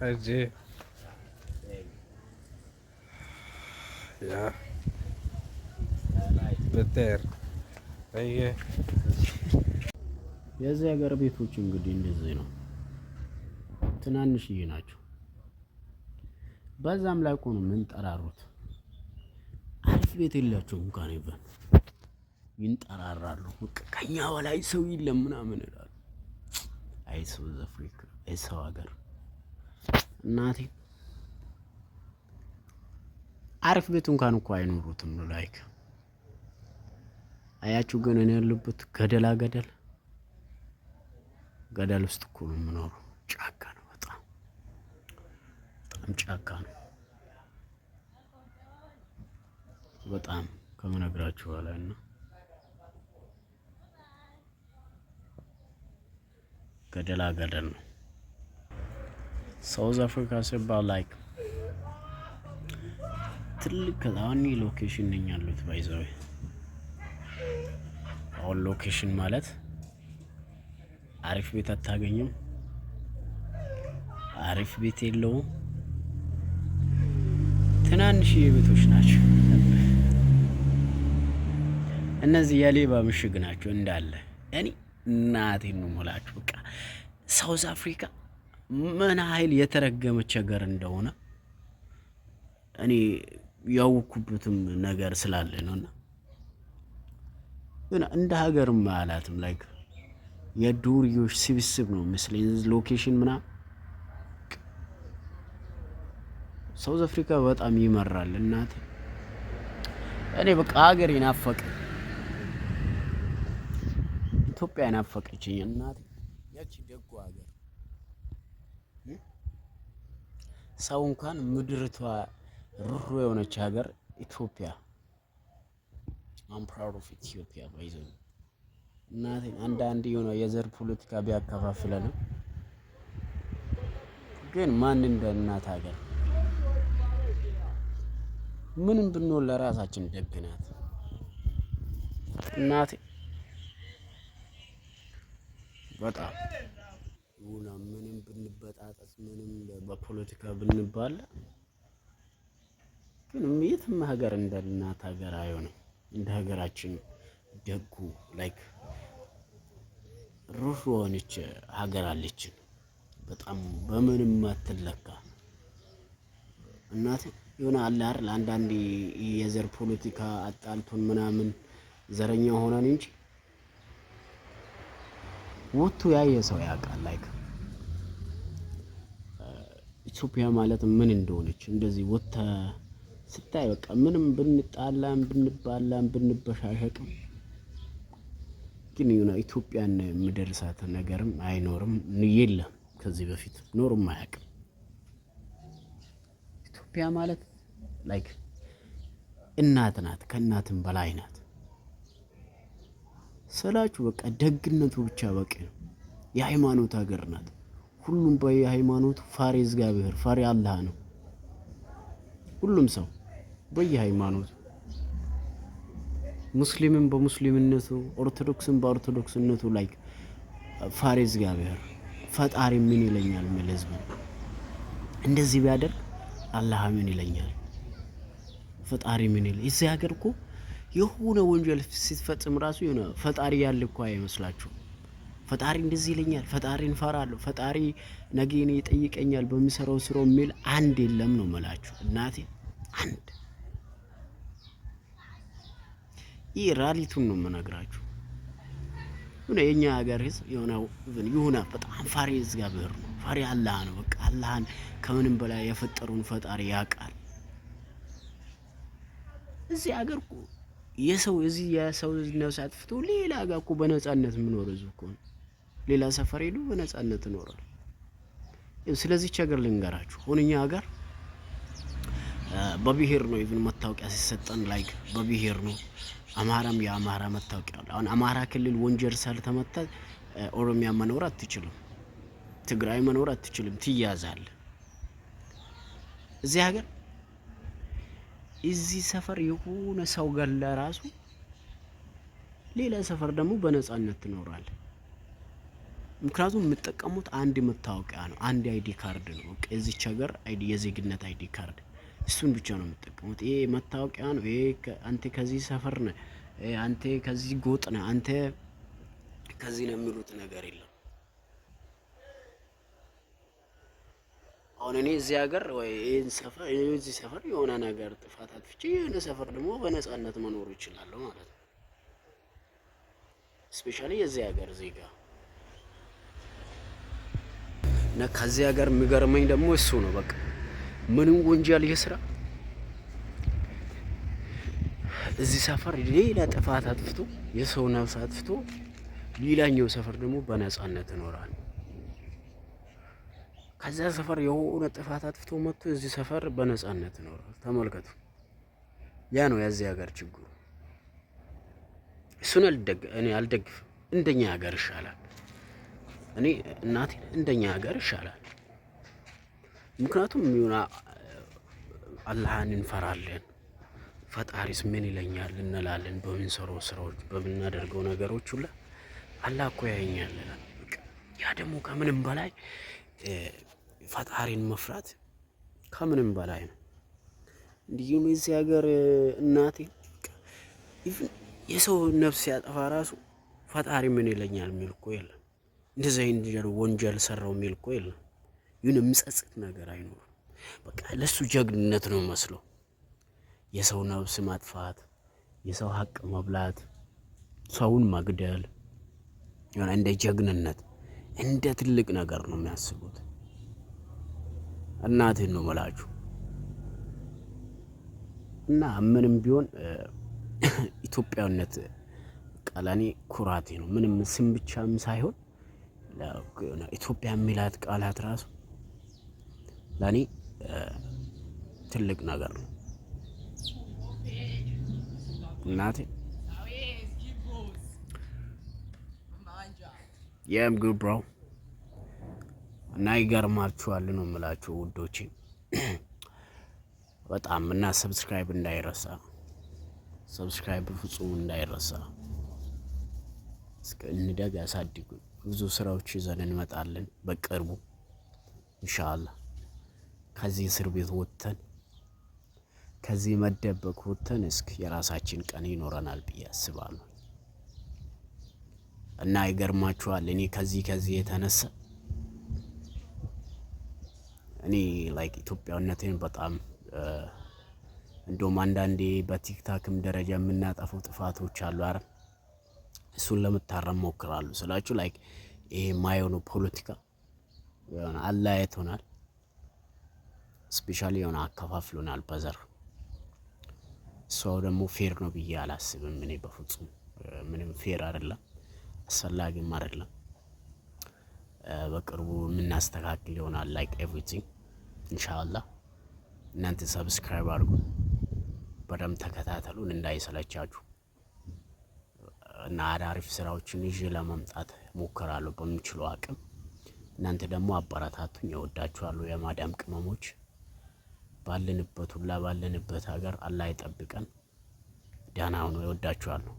أجي يا بتر أيه የዚህ ሀገር ቤቶች እንግዲህ እንደዚህ ነው። ትናንሽዬ ናቸው። በዛም ላይ እኮ ነው የምንጠራሩት። አሪፍ ቤት የላቸውም እንኳን ይበል ይንጠራራሉ። በቃ ከኛ በላይ ሰው የለም ምናምን ይላሉ። አይ ሳውዝ አፍሪካ፣ አይ ሰው ሀገር እናቴ አሪፍ ቤት እንኳን እኮ አይኖሩትም። ላይክ አያችሁ ግን እኔ ያለሁበት ገደል ውስጥ እኮ ነው የምኖረው። ጫካ ነው፣ በጣም ጫካ ነው። በጣም ከምነግራችሁ በላይ እና ገደል ነው። ሳውዝ አፍሪካ ሲባል ላይክ ትልቅ ከዛኒ ሎኬሽን ነኝ ያሉት ባይዘው አሁን ሎኬሽን ማለት አሪፍ ቤት አታገኙም። አሪፍ ቤት የለውም። ትናንሽ ቤቶች ናቸው። እነዚህ የሌባ ምሽግ ናቸው እንዳለ። እኔ እናቴን ነው የምላችሁ። በቃ ሳውዝ አፍሪካ ምን ኃይል የተረገመች ሀገር እንደሆነ እኔ ያውኩበትም ነገር ስላለ ነውና ግን እንደ ሀገርም ማላትም ላይክ የዱርዮሽ ስብስብ ነው መስለኝ ሎኬሽን ምናምን። ሳውዝ አፍሪካ በጣም ይመራል እናቴ። እኔ በቃ ሀገሬ ናፈቀኝ፣ ኢትዮጵያ ናፈቀችኝ እናቴ። ያቺ ደጎ ሀገር ሰው እንኳን ምድርቷ ሩሩ የሆነች ሀገር ኢትዮጵያ። I'm proud of Ethiopia ባይዘው እናቴ። አንዳንድ የሆነ የዘር ፖለቲካ ቢያከፋፍለንም ግን ማን እንደ እናት ሀገር ምንም ብንሆን ለራሳችን ደግ ናት እናቴ። በጣም ይሁና ምንም ብንበጣጠስ ምንም በፖለቲካ ብንባል ግን የትም ሀገር እንደ እናት ሀገር አይሆንም። እንደ ሀገራችን ደጉ ላይክ ሩሩ ሆነች ሀገር አለችን። በጣም በምንም አትለካ እናቴ። የሆነ አለ አይደል አንዳንዴ የዘር ፖለቲካ አጣልቶን ምናምን ዘረኛ ሆነን እንጂ ወጥቶ ያየ ሰው ያውቃል። ላይክ ኢትዮጵያ ማለት ምን እንደሆነች እንደዚህ ወጥተ ስታይ በቃ ምንም ብንጣላም ብንባላም ብንበሻሸቅም ግን የሆነ ኢትዮጵያን ምድርሳት ነገርም አይኖርም የለም። ከዚህ በፊት ኖርም አያውቅም። ኢትዮጵያ ማለት ላይክ እናት ናት፣ ከእናትም በላይ ናት ስላችሁ በቃ ደግነቱ ብቻ በቂ ነው። የሃይማኖት ሀገር ናት። ሁሉም በየሃይማኖቱ ፈሪ እግዚአብሔር ፈሪ አላህ ነው። ሁሉም ሰው በየሃይማኖቱ ሙስሊምም በሙስሊምነቱ ኦርቶዶክስም በኦርቶዶክስነቱ ላይክ ፈሪ እግዚአብሔር ፈጣሪ ምን ይለኛል የሚል ህዝብ እንደዚህ ቢያደርግ አላህ ምን ይለኛል ፈጣሪ ምን ይል። እዚህ ሀገር እኮ የሆነ ወንጀል ሲፈጽም ራሱ የሆነ ፈጣሪ ያለ እኮ አይመስላችሁም? ፈጣሪ እንደዚህ ይለኛል፣ ፈጣሪን ፈራለሁ፣ ፈጣሪ ነገ እኔ ይጠይቀኛል በሚሰራው ስራው የሚል አንድ የለም ነው የምላችሁ እናቴ። አንድ ይህ ራሊቱን ነው የምነግራችሁ። የኛ ሀገር ህዝብ የሆነ በጣም ፈሪ እግዚአብሔር ነው፣ ፈሪ አላህ ነው። በቃ አላህን ከምንም በላይ የፈጠሩን ፈጣሪ ያውቃል። እዚህ ሀገር እኮ የሰው ነፍስ አጥፍቶ ሌላ ጋር እኮ በነፃነት የምኖር ህዝብ እኮ ነው። ሌላ ሰፈር ሄዱ በነፃነት ይኖራል። ስለዚህ ሀገር ልንገራችሁ፣ እኛ ሀገር በብሔር ነው ኢቭን መታወቂያ ሲሰጠን ላይክ በብሔር ነው። አማራም የአማራ መታወቂያ አለ። አሁን አማራ ክልል ወንጀል ሳልተመታ ኦሮሚያ መኖር አትችልም፣ ትግራይ መኖር አትችልም፣ ትያዛለህ። እዚህ ሀገር እዚህ ሰፈር የሆነ ሰው ገለ ራሱ ሌላ ሰፈር ደግሞ በነፃነት ትኖራለህ። ምክንያቱም የምጠቀሙት አንድ መታወቂያ ነው፣ አንድ አይዲ ካርድ ነው። በቃ የዚች ሀገር አይዲ የዜግነት አይዲ ካርድ እሱን ብቻ ነው የምጠቀሙት። ይሄ መታወቂያ ነው። ይሄ አንተ ከዚህ ሰፈር ነህ፣ አንተ ከዚህ ጎጥ ነህ፣ አንተ ከዚህ ነው የሚሉት ነገር የለም። አሁን እኔ እዚህ ሀገር ወይ ይሄን ሰፈር እዚህ ሰፈር የሆነ ነገር ጥፋት አጥፍቼ የሆነ ሰፈር ደግሞ በነፃነት መኖር ይችላለሁ ማለት ነው። ስፔሻሊ የዚህ ሀገር ዜጋ እና ከዚህ ሀገር የሚገርመኝ ደግሞ እሱ ነው። በቃ ምንም ወንጀል ይስራ እዚህ ሰፈር ሌላ ጥፋት አጥፍቶ የሰው ነፍስ አጥፍቶ ሌላኛው ሰፈር ደግሞ በነፃነት ይኖራል። ከዛ ሰፈር የሆነ ጥፋት አጥፍቶ መጥቶ እዚህ ሰፈር በነፃነት ይኖራል። ተመልከቱ። ያ ነው የዚህ ሀገር ችግሩ። እሱን እኔ አልደግፍም። እንደኛ ሀገር ይሻላል። እኔ እናቴ እንደኛ ሀገር ይሻላል። ምክንያቱም አላህን እንፈራለን። ፈጣሪስ ምን ይለኛል እንላለን። በምንሰራው ስራዎች፣ በምናደርገው ነገሮች ሁላ አላህ እኮ ያየኛል። ያ ደግሞ ከምንም በላይ ፈጣሪን መፍራት ከምንም በላይ ነው። እንዲሁ እዚህ ሀገር እናቴ የሰው ነፍስ ያጠፋ ራሱ ፈጣሪ ምን ይለኛል የሚል እኮ የለም። እንደዚህ አይነት ወንጀል ሰራው የሚል እኮ የለም። ይሁን የሚጸጽት ነገር አይኖርም። በቃ ለሱ ጀግንነት ነው መስለው የሰው ነፍስ ማጥፋት፣ የሰው ሀቅ መብላት፣ ሰውን መግደል የሆነ እንደ ጀግንነት እንደ ትልቅ ነገር ነው የሚያስቡት። እናቴን ነው የምላችሁ። እና ምንም ቢሆን ኢትዮጵያዊነት ቃላኔ ኩራቴ ነው። ምንም ስም ብቻም ሳይሆን ኢትዮጵያ የሚላት ቃላት ራሱ ለኔ ትልቅ ነገር ነው። እናቴ የም ጉድ ብሮ እና ይገርማችኋል ነው የምላችሁ ውዶቼ በጣም እና ሰብስክራይብ እንዳይረሳ፣ ሰብስክራይብ ፍጹም እንዳይረሳ። እስከ እንደጋ ያሳድጉ። ብዙ ስራዎች ይዘን እንመጣለን በቅርቡ ኢንሻአላህ። ከዚህ እስር ቤት ወጥተን ከዚህ መደበቅ ወጥተን እስኪ የራሳችን ቀን ይኖረናል ብዬ አስባለሁ። እና ይገርማችኋል እኔ ከዚህ የተነሳ እኔ ላይክ ኢትዮጵያዊነቴን በጣም እንደውም አንዳንዴ በቲክታክም ደረጃ የምናጠፈው ጥፋቶች አሉ አይደል? እሱን ለመታረም ሞክራለሁ ስላችሁ ላይክ ይሄ ማየው ነው ፖለቲካ የሆነ አለያይቶናል። ስፔሻሊ የሆነ አከፋፍሎናል በዘር። ሰው ደግሞ ፌር ነው ብዬ አላስብም እኔ በፍጹም። ምንም ፌር አይደለም፣ አስፈላጊም አይደለም። በቅርቡ የምናስተካክል ይሆናል ላይክ ኤቭሪቲንግ ኢንሻአላህ። እናንተ ሰብስክራይብ አድርጉ፣ በደንብ ተከታተሉን እንዳይሰለቻችሁ እና አዳሪፍ ስራዎችን ይዤ ለመምጣት ሞክራለሁ በምችለው አቅም። እናንተ ደግሞ አበረታቱኝ። እወዳችኋለሁ የማዳም ቅመሞች። ባለንበት ሀገር አላህ ይጠብቀን። ደህና ሁኑ። እወዳችኋለሁ።